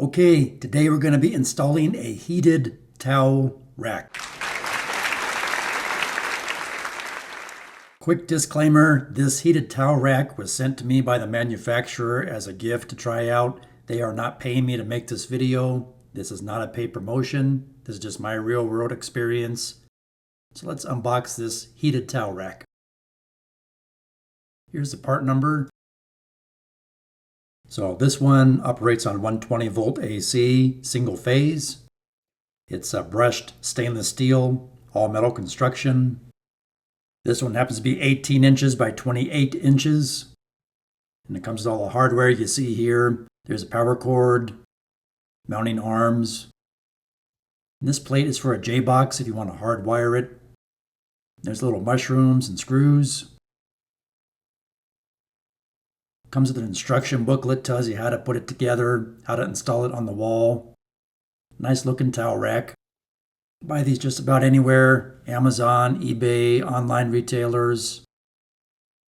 Okay, today we're going to be installing a heated towel rack. Quick disclaimer, this heated towel rack was sent to me by the manufacturer as a gift to try out. They are not paying me to make this video. This is not a paid promotion. This is just my real world experience. So let's unbox this heated towel rack. Here's the part number. So this one operates on 120 volt AC, single phase. It's a brushed stainless steel, all metal construction. This one happens to be 18 inches by 28 inches. And it comes with all the hardware you see here. There's a power cord, mounting arms. And this plate is for a J-box if you want to hardwire it. There's little mushrooms and screws. Comes with an instruction booklet, tells you how to put it together, how to install it on the wall. Nice looking towel rack. Buy these just about anywhere. Amazon, eBay, online retailers,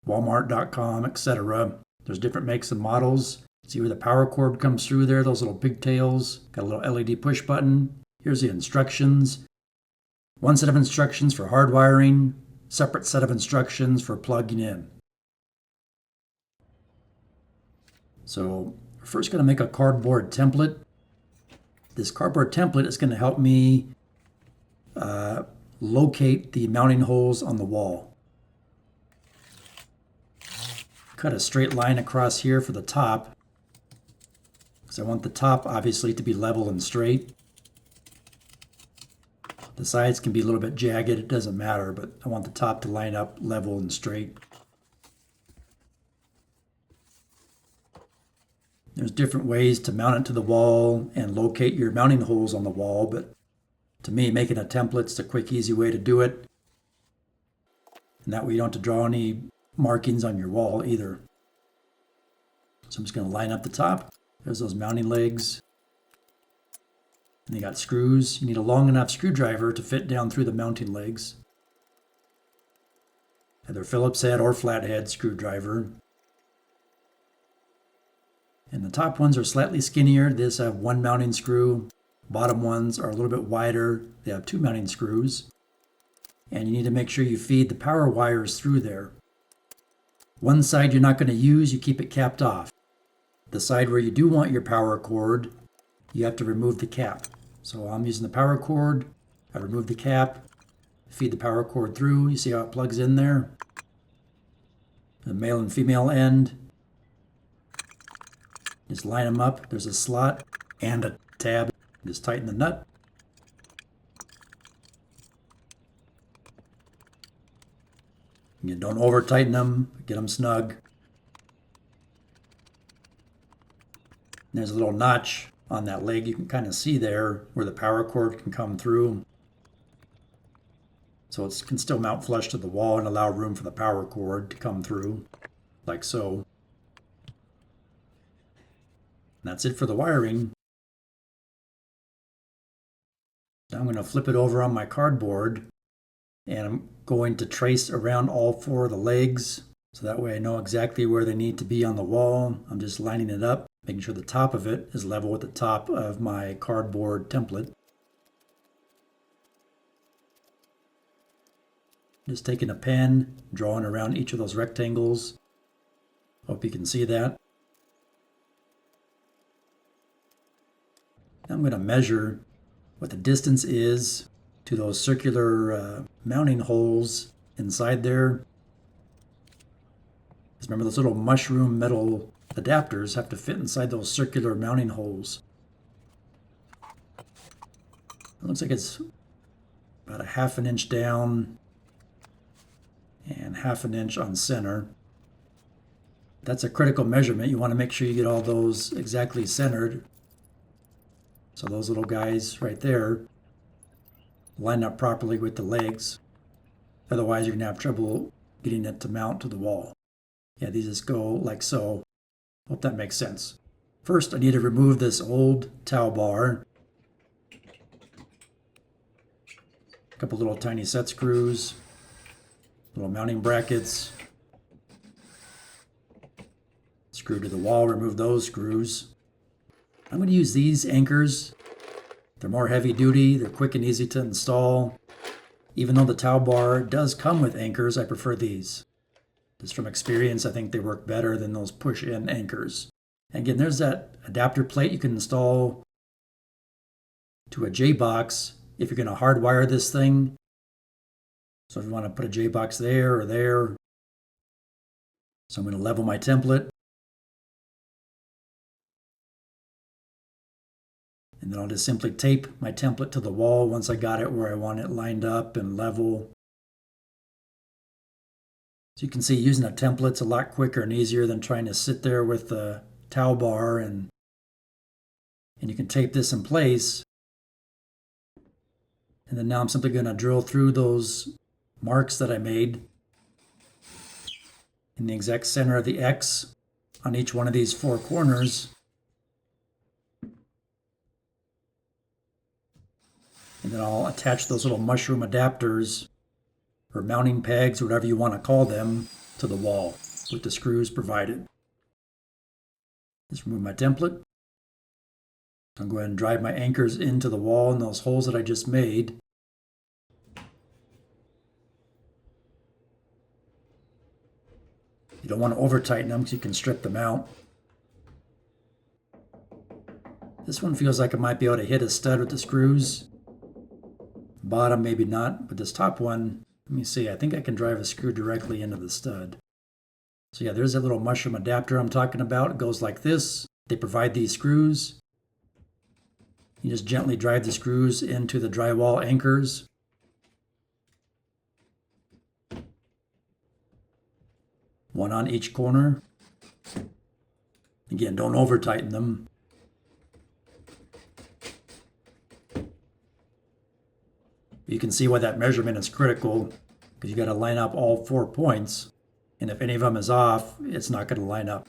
Walmart.com, etc. There's different makes and models. See where the power cord comes through there, those little pigtails. Got a little LED push button. Here's the instructions. One set of instructions for hardwiring, separate set of instructions for plugging in. So we're first going to make a cardboard template. This cardboard template is going to help me locate the mounting holes on the wall. Cut a straight line across here for the top, because I want the top obviously to be level and straight. The sides can be a little bit jagged, it doesn't matter, but I want the top to line up level and straight. There's different ways to mount it to the wall and locate your mounting holes on the wall, but to me, making a template's a quick, easy way to do it. And that way you don't have to draw any markings on your wall either. So I'm just going to line up the top. There's those mounting legs. And you got screws. You need a long enough screwdriver to fit down through the mounting legs. Either Phillips head or flathead screwdriver. And the top ones are slightly skinnier. These have one mounting screw. Bottom ones are a little bit wider. They have two mounting screws. And you need to make sure you feed the power wires through there. One side you're not going to use, you keep it capped off. The side where you do want your power cord, you have to remove the cap. So I'm using the power cord. I remove the cap, feed the power cord through. You see how it plugs in there? The male and female end. Just line them up. There's a slot and a tab. Just tighten the nut. You don't over tighten them. Get them snug. And there's a little notch on that leg. You can kind of see there where the power cord can come through. So it can still mount flush to the wall and allow room for the power cord to come through, like so. And that's it for the wiring. Now I'm going to flip it over on my cardboard and I'm going to trace around all four of the legs so that way I know exactly where they need to be on the wall. I'm just lining it up, making sure the top of it is level with the top of my cardboard template. Just taking a pen, drawing around each of those rectangles. Hope you can see that. Now I'm going to measure what the distance is to those circular mounting holes inside there. Just remember those little mushroom metal adapters have to fit inside those circular mounting holes. It looks like it's about a ½ an inch down and ½ an inch on center. That's a critical measurement. You want to make sure you get all those exactly centered. So those little guys right there line up properly with the legs. Otherwise, you're going to have trouble getting it to mount to the wall. Yeah, these just go like so. Hope that makes sense. First, I need to remove this old towel bar. A couple little tiny set screws. Little mounting brackets. Screw to the wall, remove those screws. I'm going to use these anchors. They're more heavy duty, they're quick and easy to install. Even though the towel bar does come with anchors, I prefer these. Just from experience, I think they work better than those push-in anchors. And again, there's that adapter plate you can install to a J-box if you're going to hardwire this thing. So if you want to put a J-box there or there. So I'm going to level my template. And then I'll just simply tape my template to the wall once I got it where I want it lined up and level. So you can see using a template's a lot quicker and easier than trying to sit there with the towel bar, and you can tape this in place. And then now I'm simply going to drill through those marks that I made in the exact center of the X on each one of these four corners. And then I'll attach those little mushroom adapters or mounting pegs, or whatever you want to call them, to the wall with the screws provided. Just remove my template. I'll go ahead and drive my anchors into the wall in those holes that I just made. You don't want to over tighten them because you can strip them out. This one feels like it might be able to hit a stud with the screws. Bottom, maybe not, but this top one, let me see, I think I can drive a screw directly into the stud. So yeah, there's that little mushroom adapter I'm talking about. It goes like this. They provide these screws. You just gently drive the screws into the drywall anchors. One on each corner. Again, don't over tighten them. You can see why that measurement is critical, because you got to line up all 4 points, and if any of them is off, it's not going to line up.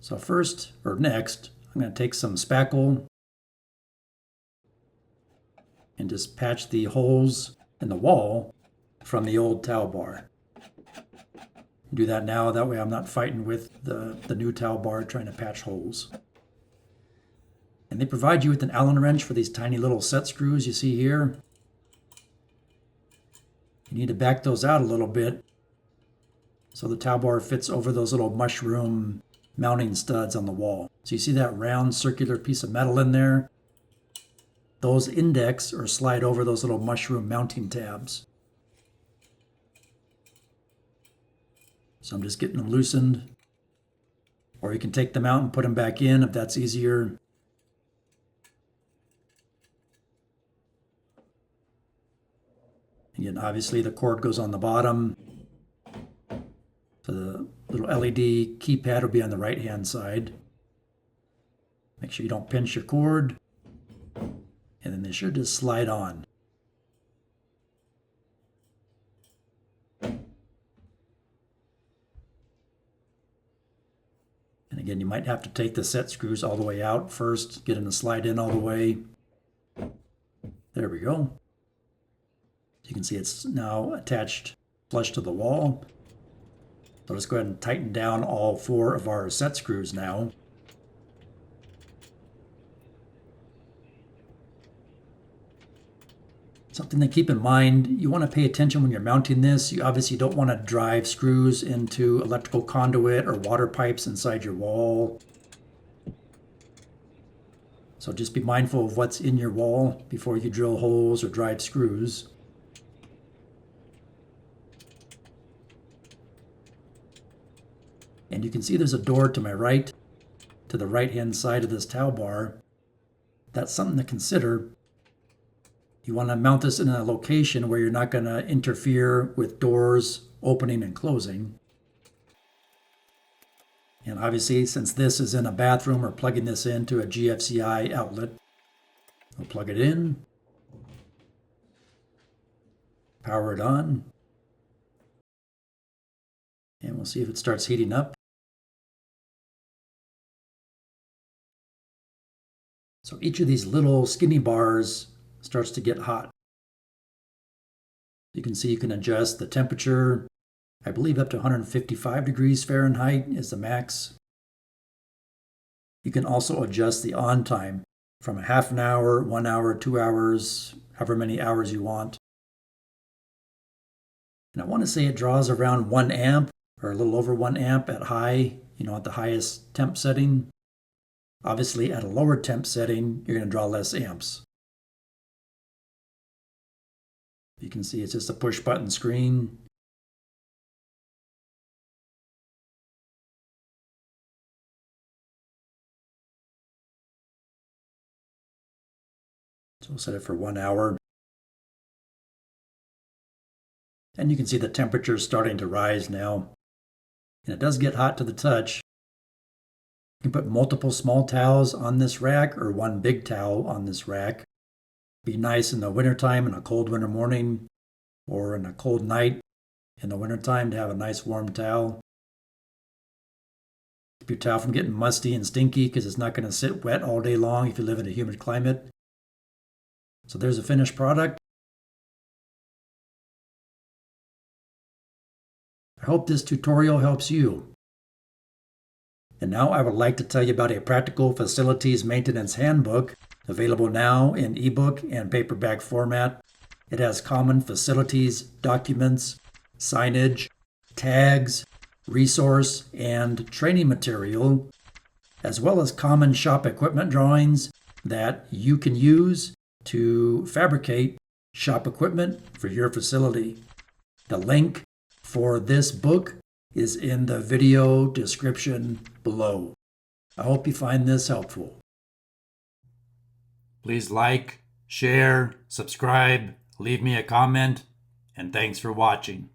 So next, I'm going to take some spackle and just patch the holes in the wall from the old towel bar. Do that now, that way I'm not fighting with the new towel bar trying to patch holes. And they provide you with an Allen wrench for these tiny little set screws you see here. You need to back those out a little bit so the towel bar fits over those little mushroom mounting studs on the wall. So you see that round circular piece of metal in there? Those index or slide over those little mushroom mounting tabs. So I'm just getting them loosened. Or you can take them out and put them back in if that's easier. Again, obviously the cord goes on the bottom. So the little LED keypad will be on the right-hand side. Make sure you don't pinch your cord. And then they should just slide on. And again, you might have to take the set screws all the way out first, get them to slide in all the way. There we go. You can see it's now attached flush to the wall. So let's go ahead and tighten down all 4 of our set screws now. Something to keep in mind, you want to pay attention when you're mounting this. You obviously don't want to drive screws into electrical conduit or water pipes inside your wall. So just be mindful of what's in your wall before you drill holes or drive screws. And you can see there's a door to my right, to the right-hand side of this towel bar. That's something to consider. You want to mount this in a location where you're not going to interfere with doors opening and closing. And obviously, since this is in a bathroom, we're plugging this into a GFCI outlet. We'll plug it in, power it on, and we'll see if it starts heating up. So each of these little skinny bars starts to get hot. You can see you can adjust the temperature, I believe up to 155 degrees Fahrenheit is the max. You can also adjust the on time from a half an hour, 1 hour, 2 hours, however many hours you want. And I want to say it draws around 1 amp or a little over 1 amp at high, at the highest temp setting. Obviously, at a lower temp setting, you're going to draw less amps. You can see it's just a push button screen. So we'll set it for 1 hour. And you can see the temperature starting to rise now. And it does get hot to the touch. You can put multiple small towels on this rack or one big towel on this rack. Be nice in the wintertime, in a cold winter morning, or in a cold night in the wintertime to have a nice warm towel. Keep your towel from getting musty and stinky because it's not going to sit wet all day long if you live in a humid climate. So there's a finished product. I hope this tutorial helps you. And now I would like to tell you about a practical facilities maintenance handbook available now in ebook and paperback format. It has common facilities, documents, signage, tags, resource, and training material, as well as common shop equipment drawings that you can use to fabricate shop equipment for your facility. The link for this book is in the video description below. I hope you find this helpful. Please like, share, subscribe, leave me a comment, and thanks for watching.